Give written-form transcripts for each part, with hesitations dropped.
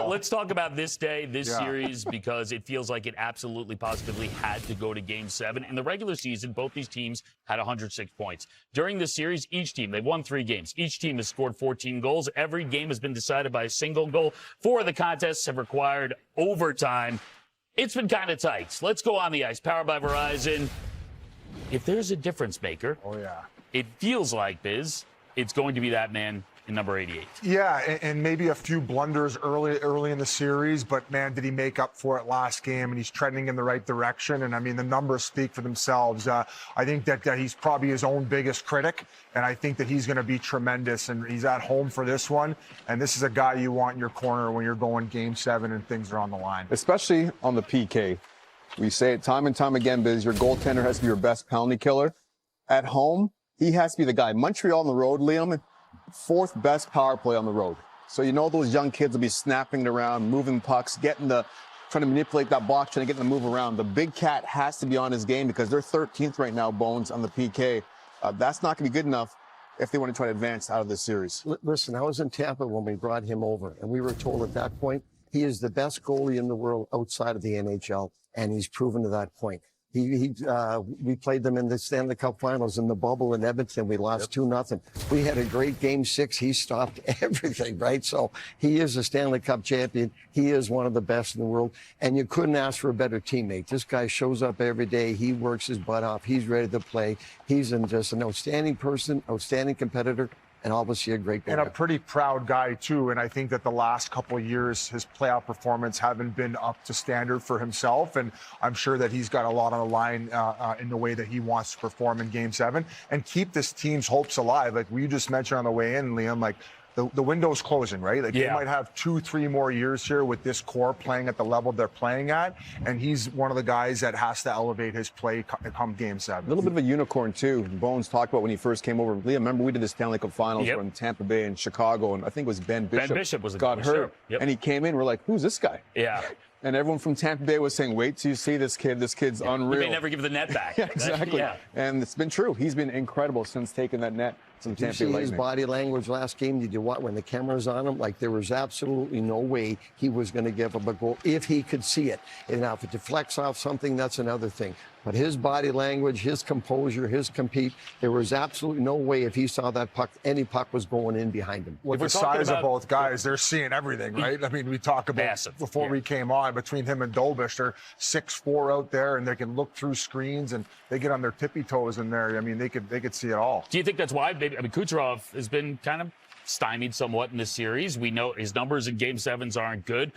let's talk about this day, this series, because it feels like it absolutely positively had to go to Game 7. In the regular season, both these teams had 106 points. During this series, each team, they've won 3 games. Each team has scored 14 goals. Every game has been decided by a single goal. 4 of the contests have required overtime. It's been kind of tight. Let's go on the ice. Powered by Verizon. If there's a difference maker, it feels like, Biz, it's going to be that man in number 88. Yeah, and maybe a few blunders early in the series, but man, did he make up for it last game, and he's trending in the right direction. And I mean, the numbers speak for themselves. I think that he's probably his own biggest critic, and I think that he's going to be tremendous, and he's at home for this one. And this is a guy you want in your corner when you're going Game 7 and things are on the line. Especially on the PK. We say it time and time again, Biz, your goaltender has to be your best penalty killer. At home, he has to be the guy. Montreal on the road, Liam, 4th best power play on the road. So you know those young kids will be snapping it around, moving pucks, trying to manipulate that box, trying to get them to move around. The big cat has to be on his game because they're 13th right now, Bones, on the PK. That's not going to be good enough if they want to try to advance out of this series. Listen, I was in Tampa when we brought him over, and we were told at that point he is the best goalie in the world outside of the NHL, and he's proven to that point. We played them in the Stanley Cup Finals in the bubble in Edmonton. We lost 2-0. We had a great Game 6. He stopped everything, right? So he is a Stanley Cup champion. He is one of the best in the world, and you couldn't ask for a better teammate. This guy shows up every day. He works his butt off. He's ready to play. He's just an outstanding person, outstanding competitor, and obviously a great goalie. And a pretty proud guy, too. And I think that the last couple of years, his playoff performance haven't been up to standard for himself. And I'm sure that he's got a lot on the line in the way that he wants to perform in Game 7 and keep this team's hopes alive. Like we just mentioned on the way in, Liam, like the window's closing, right? Like they might have 2-3 more years here with this core playing at the level they're playing at. And he's one of the guys that has to elevate his play come Game 7. A little bit of a unicorn, too. Bones talked about when he first came over. Liam, remember we did the Stanley Cup Finals from Tampa Bay and Chicago, and I think it was Ben Bishop. Ben Bishop was got hurt, and he came in. We're like, who's this guy? Yeah. And everyone from Tampa Bay was saying, wait till you see this kid. This kid's unreal. He may never give the net back. Exactly. And it's been true. He's been incredible since taking that net to the Tampa Bay Lightning. His body language last game? Did you watch when the camera's on him? Like there was absolutely no way he was going to give up a goal if he could see it. And now if it deflects off something, that's another thing. But his body language, his composure, his compete, there was absolutely no way if he saw that puck, any puck was going in behind him. With the size of both guys, they're seeing everything, right? I mean, we talk about before we came on, between him and Dolbish, they're 6'4" out there, and they can look through screens, and they get on their tippy toes in there. I mean, they could see it all. Do you think that's why? I mean, Kucherov has been kind of stymied somewhat in this series. We know his numbers in Game 7s aren't good.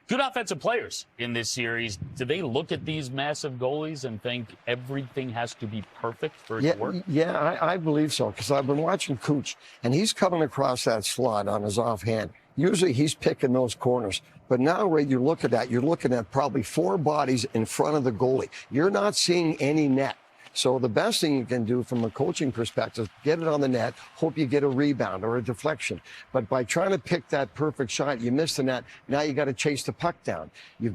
Good offensive players in this series. Do they look at these massive goalies and think everything has to be perfect for it to work? Yeah, I believe so, because I've been watching Kuch, and he's coming across that slot on his offhand. Usually he's picking those corners. But now, Ray, you look at that, you're looking at probably 4 bodies in front of the goalie. You're not seeing any net. So the best thing you can do from a coaching perspective, get it on the net, hope you get a rebound or a deflection. But by trying to pick that perfect shot, you miss the net. Now you got to chase the puck down. He's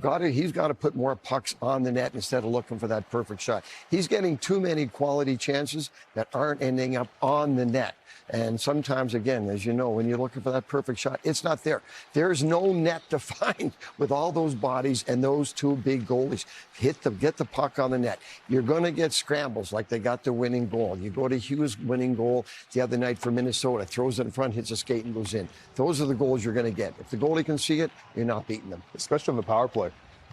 got to put more pucks on the net instead of looking for that perfect shot. He's getting too many quality chances that aren't ending up on the net. And sometimes, again, as you know, when you're looking for that perfect shot, it's not there. There's no net to find with all those bodies and those 2 big goalies. Get the puck on the net. You're going to get scrambles like they got the winning goal. You go to Hughes' winning goal the other night for Minnesota, throws it in front, hits a skate and goes in. Those are the goals you're going to get. If the goalie can see it, you're not beating them. Especially on the power play.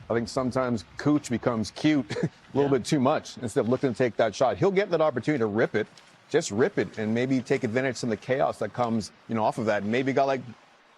I think sometimes Cooch becomes cute a little bit too much instead of looking to take that shot. He'll get that opportunity to rip it. Just rip it and maybe take advantage of some of the chaos that comes, off of that. And maybe a guy like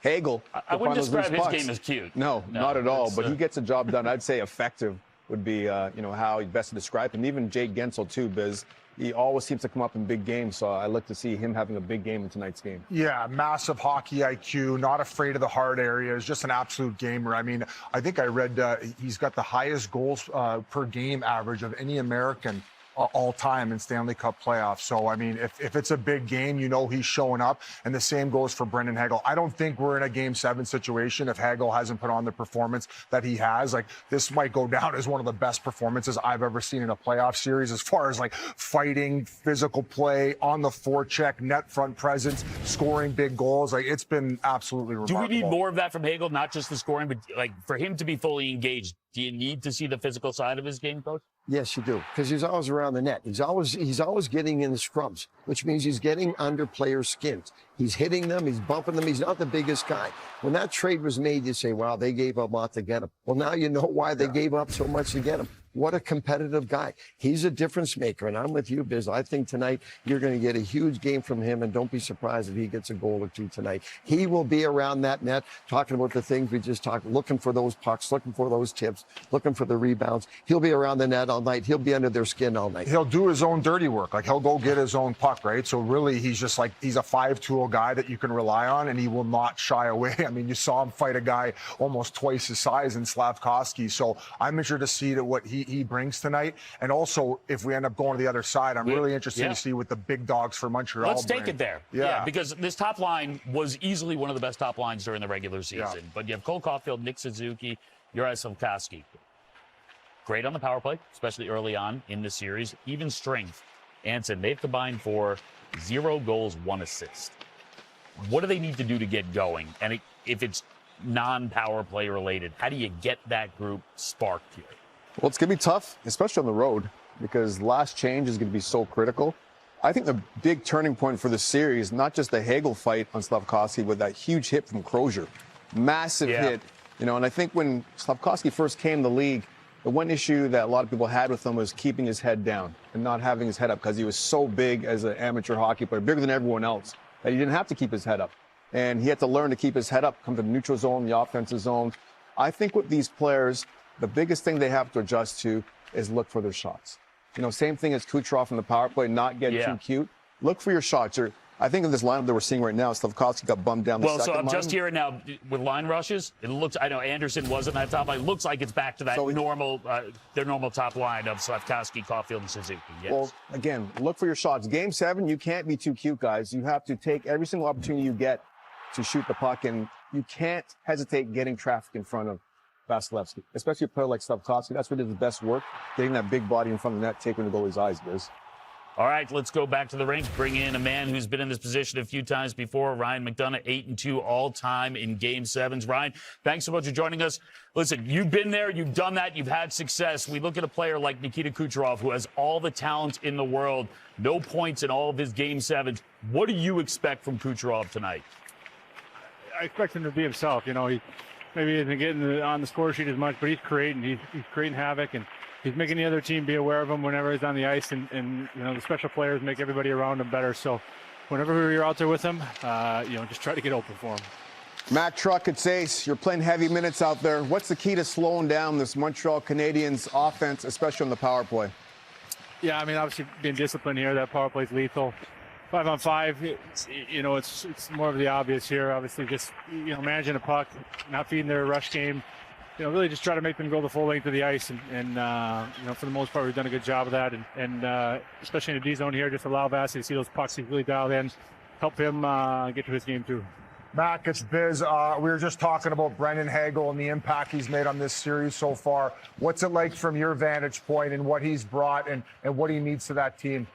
Hagel. I wouldn't describe his game as cute. No, not at all. But he gets the job done. I'd say effective would be, how he best to describe him. Even Jake Gensel, too, Biz. He always seems to come up in big games, so I look to see him having a big game in tonight's game. Yeah, massive hockey IQ, not afraid of the hard areas, just an absolute gamer. I mean, I think I read he's got the highest goals per game average of any American all time in Stanley Cup playoffs. So, I mean, if it's a big game, you know he's showing up. And the same goes for Brendan Hagel. I don't think we're in a Game 7 situation if Hagel hasn't put on the performance that he has. Like, this might go down as one of the best performances I've ever seen in a playoff series as far as, like, fighting, physical play, on the forecheck, net front presence, scoring big goals. Like, it's been absolutely remarkable. Do we need more of that from Hagel? Not just the scoring, but, like, for him to be fully engaged, do you need to see the physical side of his game, Coach? Yes, you do, because he's always around the net. He's always getting in the scrums, which means he's getting under players' skins. He's hitting them, he's bumping them. He's not the biggest guy. When that trade was made, you say, wow, they gave up a lot to get him. Well, now you know why they gave up so much to get him. What a competitive guy. He's a difference maker, and I'm with you, Biz. I think tonight you're going to get a huge game from him, and don't be surprised if he gets a goal or two tonight. He will be around that net, talking about the things we just talked, looking for those pucks, looking for those tips, looking for the rebounds. He'll be around the net all night. He'll be under their skin all night. He'll do his own dirty work. Like, he'll go get his own puck, right? So really, he's just like, he's a 5-tool guy that you can rely on, and he will not shy away. I mean, you saw him fight a guy almost twice his size in Slavkovsky. So I'm interested to see what he brings tonight. And also, if we end up going to the other side, I'm really interested to see what the big dogs for Montreal Let's bring. take it there. Yeah, because this top line was easily one of the best top lines during the regular season. But you have Cole Caulfield, Nick Suzuki, Juraj Slavkovsky. Great on the power play, especially early on in the series. Even strength. Anson, they've combined for 0 goals, 1 assist. What do they need to do to get going? And if it's non-power play related, how do you get that group sparked here? Well, it's going to be tough, especially on the road, because last change is going to be so critical. I think the big turning point for the series, not just the Hagel fight on Slavkovsky, but that huge hit from Crozier. Massive hit. You know, and I think when Slavkovsky first came to the league, the one issue that a lot of people had with him was keeping his head down and not having his head up, because he was so big as an amateur hockey player, bigger than everyone else, that he didn't have to keep his head up. And he had to learn to keep his head up, come to the neutral zone, the offensive zone. I think with these players, the biggest thing they have to adjust to is look for their shots. You know, same thing as Kucherov in the power play, not get too cute. Look for your shots. I think in this lineup that we're seeing right now, Slavkovsky got bummed down the second line. Well, so I'm just hearing now with line rushes. It looks. I know Anderson wasn't that top line. It looks like it's back to that normal, their normal top line of Slavkovsky, Caulfield, and Suzuki. Yes. Well, again, look for your shots. Game 7, you can't be too cute, guys. You have to take every single opportunity you get to shoot the puck, and you can't hesitate getting traffic in front of Vasilevsky, especially a player like Slavkovsky. That's what did the best work, getting that big body in front of the net, taking the goalie's eyes, Biz. All right, let's go back to the rink. Bring in a man who's been in this position a few times before, Ryan McDonough, 8-2 all-time in Game 7s. Ryan, thanks so much for joining us. Listen, you've been there, you've done that, you've had success. We look at a player like Nikita Kucherov, who has all the talent in the world, no points in all of his Game 7s. What do you expect from Kucherov tonight? I expect him to be himself. You know, he maybe isn't getting on the score sheet as much, but he's creating havoc, and he's making the other team be aware of him whenever he's on the ice, and you know, the special players make everybody around him better. So whenever you're out there with him, you know, just try to get open for him. Matt Truck, it's Ace. You're playing heavy minutes out there. What's the key to slowing down this Montreal Canadiens offense, especially on the power play? Yeah, I mean, obviously being disciplined here. That power play's lethal. 5-on-5, you know, it's more of the obvious here. Obviously, just, you know, managing the puck, not feeding their rush game. You know, really just try to make them go the full length of the ice, and you know, for the most part, we've done a good job of that. And especially in the D zone here, just allow Vassy to see those pucks. He's really dialed in, help him get to his game too. Mac, it's Biz. We were just talking about Brendan Hagel and the impact he's made on this series so far. What's it like from your vantage point and what he's brought and what he means to that team?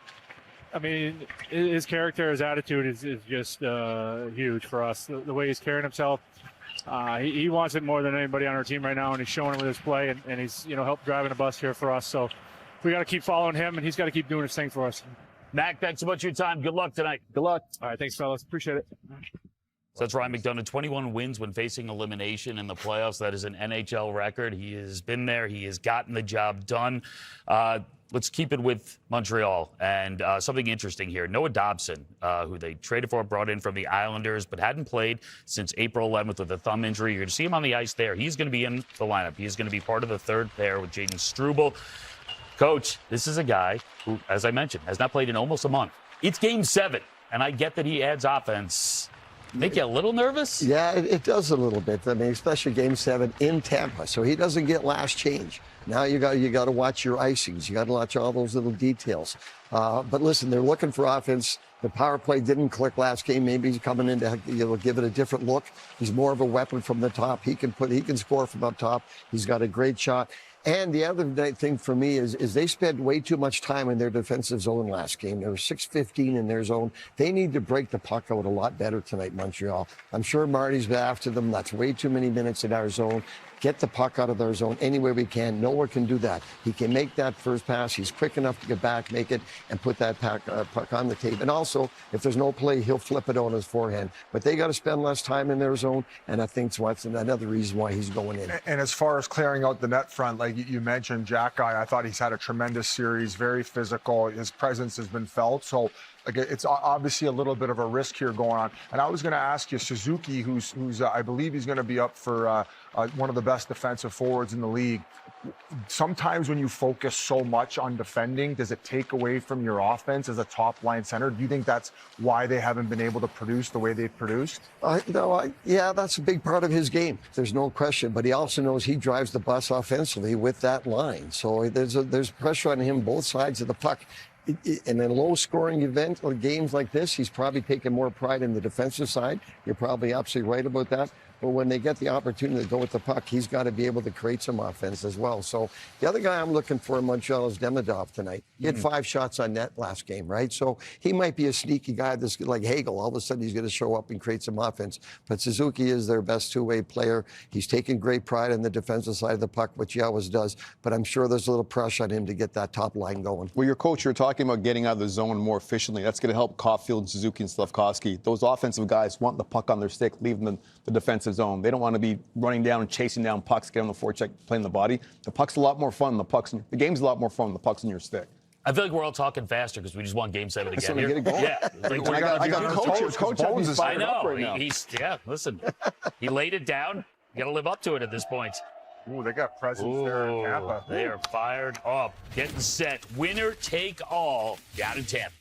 I mean, his character, his attitude is just huge for us. The way he's carrying himself, he wants it more than anybody on our team right now, and he's showing it with his play, and he's, you know, helped driving a bus here for us. So we got to keep following him, and he's got to keep doing his thing for us. Mac, thanks so much for your time. Good luck tonight. Good luck. All right, thanks, fellas. Appreciate it. So that's Ryan McDonough, 21 wins when facing elimination in the playoffs. That is an NHL record. He has been there. He has gotten the job done. Let's keep it with Montreal. And something interesting here. Noah Dobson, who they traded for, brought in from the Islanders, but hadn't played since April 11th with a thumb injury. You're going to see him on the ice there. He's going to be in the lineup. He's going to be part of the third pair with Jaden Struble. Coach, this is a guy who, as I mentioned, has not played in almost a month. It's Game 7, and I get that he adds offense. Make you a little nervous? Yeah, it does a little bit. I mean, especially Game 7 in Tampa. So he doesn't get last change. Now you got to watch your icings. You got to watch all those little details. But listen, they're looking for offense. The power play didn't click last game. Maybe he's coming in to give it a different look. He's more of a weapon from the top. He can score from up top. He's got a great shot. And the other thing for me is they spent way too much time in their defensive zone last game. They were 6-15 in their zone. They need to break the puck out a lot better tonight, Montreal. I'm sure Marty's after them. That's way too many minutes in our zone. Get the puck out of their zone any way we can. Nowhere can do that. He can make that first pass. He's quick enough to get back, make it, and put that puck on the tape. And also, if there's no play, he'll flip it on his forehand. But they got to spend less time in their zone, and I think that's another reason why he's going in. And as far as clearing out the net front, like you mentioned, Jack Guy, I thought he's had a tremendous series, very physical. His presence has been felt. So it's obviously a little bit of a risk here going on. And I was going to ask you, Suzuki, who's I believe he's going to be up for one of the best defensive forwards in the league. Sometimes when you focus so much on defending, does it take away from your offense as a top line center? Do you think that's why they haven't been able to produce the way they've produced? Yeah, that's a big part of his game. There's no question. But he also knows he drives the bus offensively with that line. So there's pressure on him both sides of the puck. In a low-scoring event or games like this, he's probably taking more pride in the defensive side. You're probably absolutely right about that. But when they get the opportunity to go with the puck, he's got to be able to create some offense as well. So the other guy I'm looking for in Montreal is Demidov tonight. He had 5 shots on net last game, right? So he might be a sneaky guy that's like Hagel. All of a sudden, he's going to show up and create some offense. But Suzuki is their best two-way player. He's taking great pride in the defensive side of the puck, which he always does. But I'm sure there's a little pressure on him to get that top line going. Well, your coach, you're talking about getting out of the zone more efficiently. That's going to help Caulfield, Suzuki, and Slafkovsky. Those offensive guys want the puck on their stick, leaving the defensive zone. They don't want to be running down and chasing down pucks, getting on the forecheck, playing the body. The puck's a lot more fun. The game's a lot more fun when the puck's in your stick. I feel like we're all talking faster because we just won Game 7 again. Here. Yeah. I got Coach Bones is I know. right now. Listen, he laid it down. You got to live up to it at this point. Ooh, they got presence there in Tampa. They are fired up. Getting set. Winner take all down in Tampa.